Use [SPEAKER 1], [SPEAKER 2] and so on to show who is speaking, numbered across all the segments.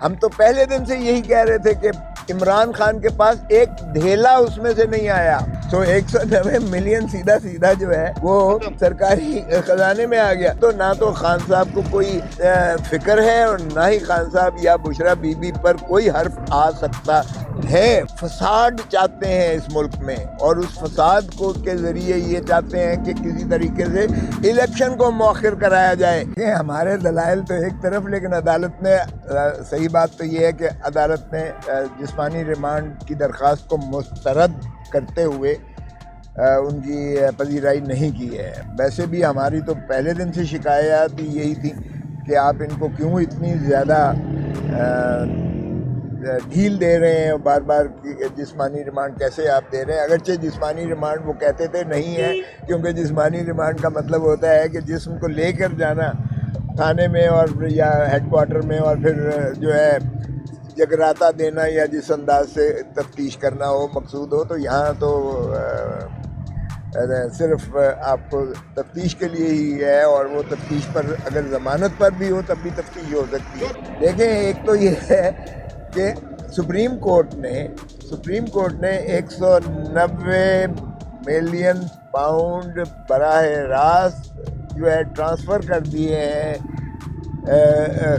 [SPEAKER 1] ہم تو پہلے دن سے یہی کہہ رہے تھے کہ عمران خان کے پاس ایک دھیلا اس میں سے نہیں آیا. تو 190 ملین سیدھا جو ہے وہ سرکاری خزانے میں آ گیا. تو نہ تو خان صاحب کو کوئی فکر ہے اور نہ ہی خان صاحب یا بشرا بی بی پر کوئی حرف آ سکتا ہے. فساد چاہتے ہیں اس ملک میں اور اس فساد کو کے ذریعے یہ چاہتے ہیں کہ کسی طریقے سے الیکشن کو مؤخر کرایا جائے. ہمارے دلائل تو ایک طرف، لیکن عدالت نے صحیح بات تو یہ ہے کہ عدالت نے جسمانی ریمانڈ کی درخواست کو مسترد کرتے ہوئے ان کی پذیرائی نہیں کی ہے. ویسے بھی ہماری تو پہلے دن سے شکایات یہی تھی کہ آپ ان کو کیوں اتنی زیادہ ڈھیل دے رہے ہیں، بار بار جسمانی ریمانڈ کیسے آپ دے رہے ہیں. اگرچہ جسمانی ریمانڈ وہ کہتے تھے نہیں ہے، کیونکہ جسمانی ریمانڈ کا مطلب ہوتا ہے کہ جسم کو لے کر جانا تھانے میں اور یا ہیڈ کوارٹر میں اور پھر جو ہے جگراتا دینا یا جس انداز سے تفتیش کرنا ہو مقصود ہو. تو یہاں تو صرف آپ کو تفتیش کے لیے ہی ہے، اور وہ تفتیش پر اگر ضمانت پر بھی ہو تب بھی تفتیش ہو سکتی ہے. دیکھیں، ایک تو یہ ہے کہ سپریم کورٹ نے 190 ملین پاؤنڈ براہ راست جو ہے ٹرانسفر کر دیے ہیں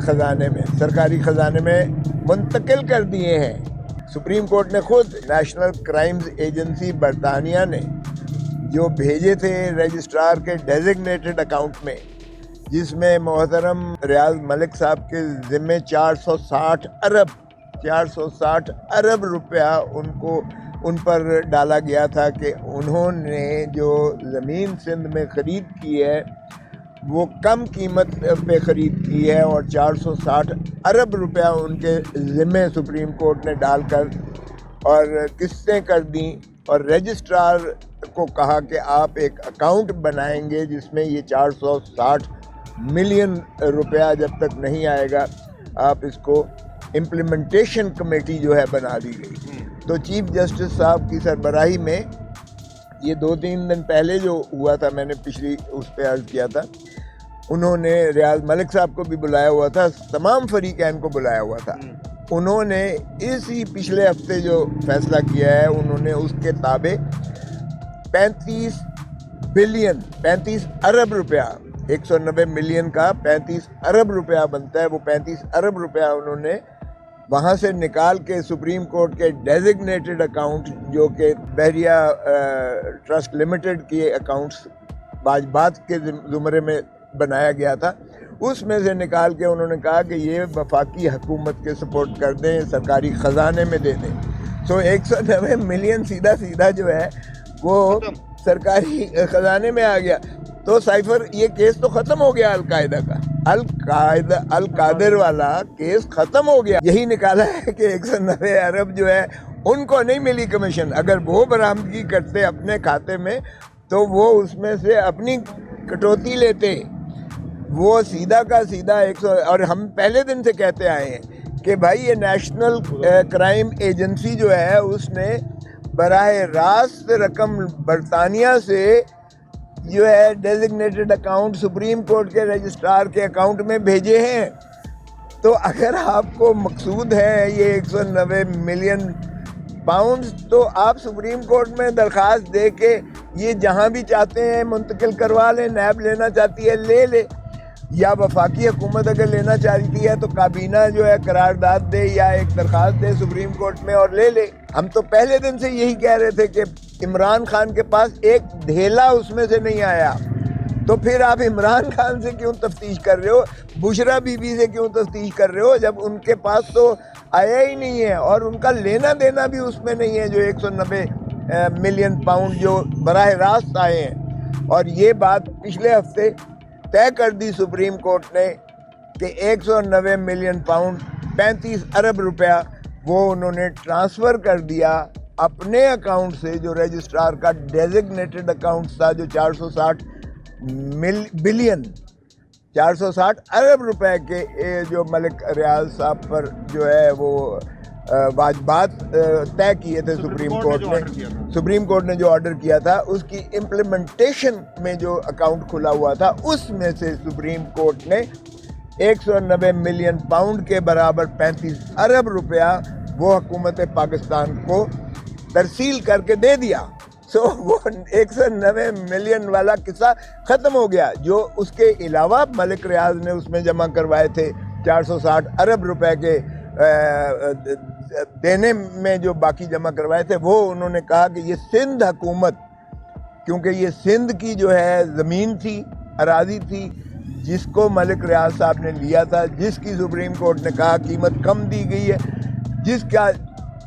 [SPEAKER 1] خزانے میں، سرکاری خزانے میں منتقل کر دیے ہیں. سپریم کورٹ نے خود نیشنل کرائمز ایجنسی برطانیہ نے جو بھیجے تھے رجسٹرار کے ڈیزگنیٹڈ اکاؤنٹ میں، جس میں محترم ریاض ملک صاحب کے ذمے 460 ارب روپیہ ان پر ڈالا گیا تھا کہ انہوں نے جو زمین سندھ میں خرید کی ہے وہ کم قیمت پہ خرید کی ہے، اور 460 ارب روپیہ ان کے ذمے سپریم کورٹ نے ڈال کر اور قسطیں کر دیں، اور رجسٹرار کو کہا کہ آپ ایک اکاؤنٹ بنائیں گے جس میں یہ 460 ملین روپیہ جب تک نہیں آئے گا آپ اس کو امپلیمنٹیشن کمیٹی جو ہے بنا دی گئی. تو چیف جسٹس صاحب کی سربراہی میں یہ 2-3 دن پہلے جو ہوا تھا، میں نے پچھلی اس پہ عرض کیا تھا، انہوں نے ریاض ملک صاحب کو بھی بلایا ہوا تھا، تمام فریقین کو بلایا ہوا تھا. انہوں نے اسی پچھلے ہفتے جو فیصلہ کیا ہے، انہوں نے اس کے تابع 35 ارب روپیہ، 190 ملین کا 35 ارب روپیہ بنتا ہے، وہ 35 ارب روپیہ انہوں نے وہاں سے نکال کے سپریم کورٹ کے ڈیزگنیٹڈ اکاؤنٹ جو کہ بحریہ ٹرسٹ لمیٹڈ کے اکاؤنٹس واجبات کے زمرے میں بنایا گیا تھا، اس میں سے نکال کے انہوں نے کہا کہ یہ وفاقی حکومت کے سپورٹ کر دیں، سرکاری خزانے میں دے دیں. سو 190 ملین سیدھا جو ہے وہ سرکاری خزانے میں آ گیا. تو سائفر یہ کیس تو ختم ہو گیا، القاعدہ کا القادر والا کیس ختم ہو گیا. یہی نکالا ہے کہ 190 ارب جو ہے ان کو نہیں ملی کمیشن. اگر وہ برآمدگی کرتے اپنے کھاتے میں تو وہ اس میں سے اپنی کٹوتی لیتے، وہ سیدھا کا سیدھا 100. اور ہم پہلے دن سے کہتے آئے ہیں کہ بھائی یہ نیشنل کرائم ایجنسی جو ہے اس نے براہ راست رقم برطانیہ سے جو ہے ڈیزگنیٹڈ اکاؤنٹ سپریم کورٹ کے رجسٹرار کے اکاؤنٹ میں بھیجے ہیں. تو اگر آپ کو مقصود ہے یہ 190 ملین پاؤنڈز، تو آپ سپریم کورٹ میں درخواست دے کے یہ جہاں بھی چاہتے ہیں منتقل کروا لیں. نیب لینا چاہتی ہے لے لے، یا وفاقی حکومت اگر لینا چاہتی ہے تو کابینہ جو ہے قرارداد دے یا ایک درخواست دے سپریم کورٹ میں اور لے لے. ہم تو پہلے دن سے یہی کہہ رہے تھے کہ عمران خان کے پاس ایک دھیلا اس میں سے نہیں آیا، تو پھر آپ عمران خان سے کیوں تفتیش کر رہے ہو، بشرا بی بی سے کیوں تفتیش کر رہے ہو، جب ان کے پاس تو آیا ہی نہیں ہے اور ان کا لینا دینا بھی اس میں نہیں ہے جو 190 ملین پاؤنڈ جو براہ راست آئے ہیں. اور یہ بات پچھلے ہفتے طے کر دی سپریم کورٹ نے کہ 190 ملین پاؤنڈ 35 ارب روپیہ وہ انہوں نے ٹرانسفر کر دیا اپنے اکاؤنٹ سے، جو رجسٹرار کا ڈیزگنیٹڈ اکاؤنٹ تھا، جو 460 ارب روپے کے جو ملک ریاض صاحب پر جو ہے وہ واجبات طے کیے تھے سپریم کورٹ نے جو آرڈر کیا تھا، اس کی امپلیمنٹیشن میں جو اکاؤنٹ کھلا ہوا تھا اس میں سے سپریم کورٹ نے 190 ملین پاؤنڈ کے برابر 35 ارب روپیہ وہ حکومت پاکستان کو ترسیل کر کے دے دیا. سو وہ 190 ملین والا قصہ ختم ہو گیا. جو اس کے علاوہ ملک ریاض نے اس میں جمع کروائے تھے 460 ارب روپے کے دینے میں جو باقی جمع کروائے تھے، وہ انہوں نے کہا کہ یہ سندھ حکومت، کیونکہ یہ سندھ کی جو ہے زمین تھی، اراضی تھی، جس کو ملک ریاض صاحب نے لیا تھا، جس کی سپریم کورٹ نے کہا قیمت کم دی گئی ہے، جس کا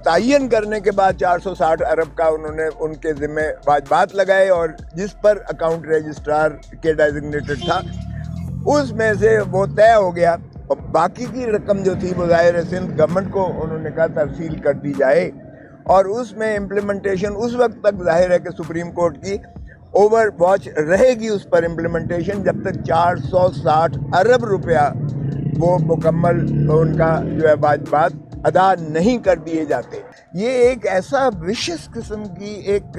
[SPEAKER 1] تعین کرنے کے بعد 460 ارب کا انہوں نے ان کے ذمہ واجبات لگائے، اور جس پر اکاؤنٹ رجسٹرار کے ڈیزگنیٹڈ تھا، اس میں سے وہ طے ہو گیا. اور باقی کی رقم جو تھی وہ ظاہر ہے سندھ گورنمنٹ کو انہوں نے کہا ترسیل کر دی جائے، اور اس میں امپلیمنٹیشن اس وقت تک ظاہر ہے کہ سپریم کورٹ کی اوور واچ رہے گی اس پر امپلیمنٹیشن، جب تک 460 ارب روپیہ وہ مکمل ان کا جو ہے واجبات ادا نہیں کر دیے جاتے. یہ ایک ایسا وشس قسم کی ایک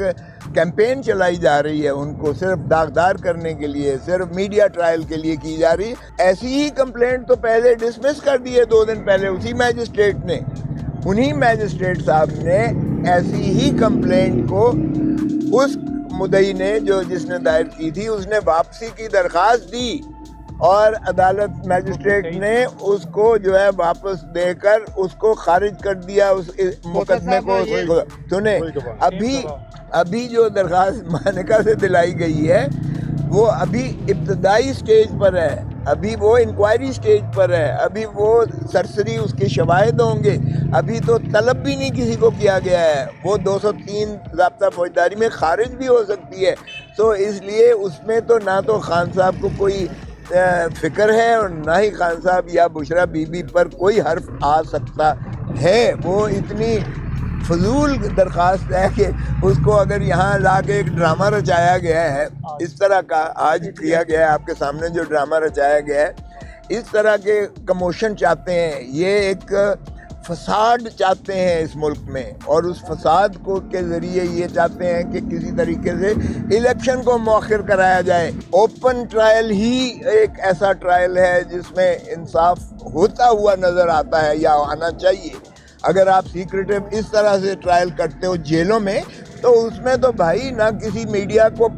[SPEAKER 1] کیمپین چلائی جا رہی ہے، ان کو صرف داغدار کرنے کے لیے، صرف میڈیا ٹرائل کے لیے کی جا رہی ہے. ایسی ہی کمپلینٹ تو پہلے ڈسمس کر دی ہے 2 دن پہلے اسی میجسٹریٹ نے. انہی میجسٹریٹ صاحب نے ایسی ہی کمپلینٹ کو اس مدعی نے جس نے دائر کی تھی، اس نے واپسی کی درخواست دی، اور عدالت میجسٹریٹ نے اس کو جو ہے واپس دے کر اس کو خارج کر دیا اس مقدمے کو. سنیں، ابھی جو درخواست مانیکا سے دلائی گئی ہے وہ ابھی ابتدائی سٹیج پر ہے، ابھی وہ انکوائری سٹیج پر ہے، ابھی وہ سرسری اس کے شواہد ہوں گے، ابھی تو طلب بھی نہیں کسی کو کیا گیا ہے. وہ 203 ضابطہ فوجداری میں خارج بھی ہو سکتی ہے. تو اس لیے اس میں تو نہ تو خان صاحب کو کوئی فکر ہے، اور نہ ہی خان صاحب یا بشرا بی بی پر کوئی حرف آ سکتا ہے. وہ اتنی فضول درخواست ہے کہ اس کو اگر یہاں لا کے ایک ڈرامہ رچایا گیا ہے، اس طرح کا آج کیا گیا ہے، آپ کے سامنے جو ڈرامہ رچایا گیا ہے، اس طرح کے کموشن چاہتے ہیں، یہ ایک فساد چاہتے ہیں اس ملک میں، اور اس فساد کو کے ذریعے یہ چاہتے ہیں کہ کسی طریقے سے الیکشن کو مؤخر کرایا جائے. اوپن ٹرائل ہی ایک ایسا ٹرائل ہے جس میں انصاف ہوتا ہوا نظر آتا ہے یا آنا چاہیے. اگر آپ سیکریٹو اس طرح سے ٹرائل کرتے ہو جیلوں میں، تو اس میں تو بھائی نہ کسی میڈیا کو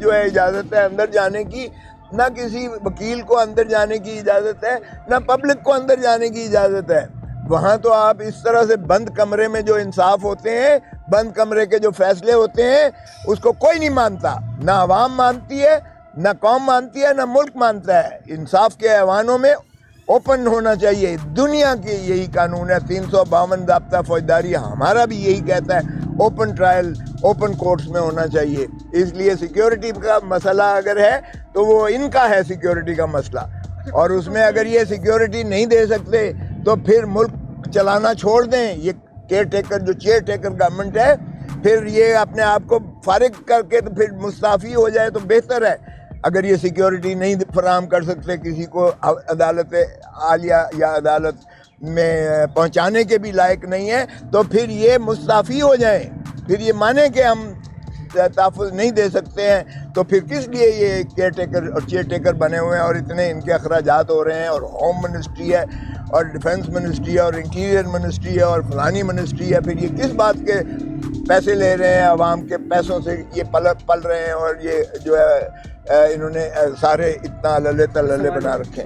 [SPEAKER 1] جو ہے اجازت ہے اندر جانے کی، نہ کسی وکیل کو اندر جانے کی اجازت ہے، نہ پبلک کو اندر جانے کی اجازت ہے. وہاں تو آپ اس طرح سے بند کمرے میں جو انصاف ہوتے ہیں، بند کمرے کے جو فیصلے ہوتے ہیں، اس کو کوئی نہیں مانتا. نہ عوام مانتی ہے، نہ قوم مانتی ہے، نہ ملک مانتا ہے. انصاف کے ایوانوں میں اوپن ہونا چاہیے. دنیا کے یہی قانون ہے. 352 ضابطہ فوجداری ہمارا بھی یہی کہتا ہے، اوپن ٹرائل اوپن کورٹس میں ہونا چاہیے. اس لیے سیکیورٹی کا مسئلہ اگر ہے تو وہ ان کا ہے سیکیورٹی کا مسئلہ، اور اس میں اگر یہ سیکیورٹی نہیں دے سکتے تو پھر ملک چلانا چھوڑ دیں. یہ کیئر ٹیکر جو چیئر ٹیکر گورنمنٹ ہے، پھر یہ اپنے آپ کو فارغ کر کے تو پھر مستعفی ہو جائے تو بہتر ہے. اگر یہ سیکیورٹی نہیں فراہم کر سکتے کسی کو، عدالت عالیہ یا عدالت میں پہنچانے کے بھی لائق نہیں ہے، تو پھر یہ مستعفی ہو جائیں. پھر یہ مانیں کہ ہم تحفظ نہیں دے سکتے ہیں، تو پھر کس لیے یہ کیئر ٹیکر اور چیئر ٹیکر بنے ہوئے ہیں، اور اتنے ان کے اخراجات ہو رہے ہیں، اور ہوم منسٹری ہے، اور ڈیفنس منسٹری ہے، اور انٹیریئر منسٹری ہے، اور فلانی منسٹری ہے. پھر یہ کس بات کے پیسے لے رہے ہیں؟ عوام کے پیسوں سے یہ پل رہے ہیں، اور یہ جو ہے انہوں نے سارے اتنا للے تللے بنا رکھے ہیں.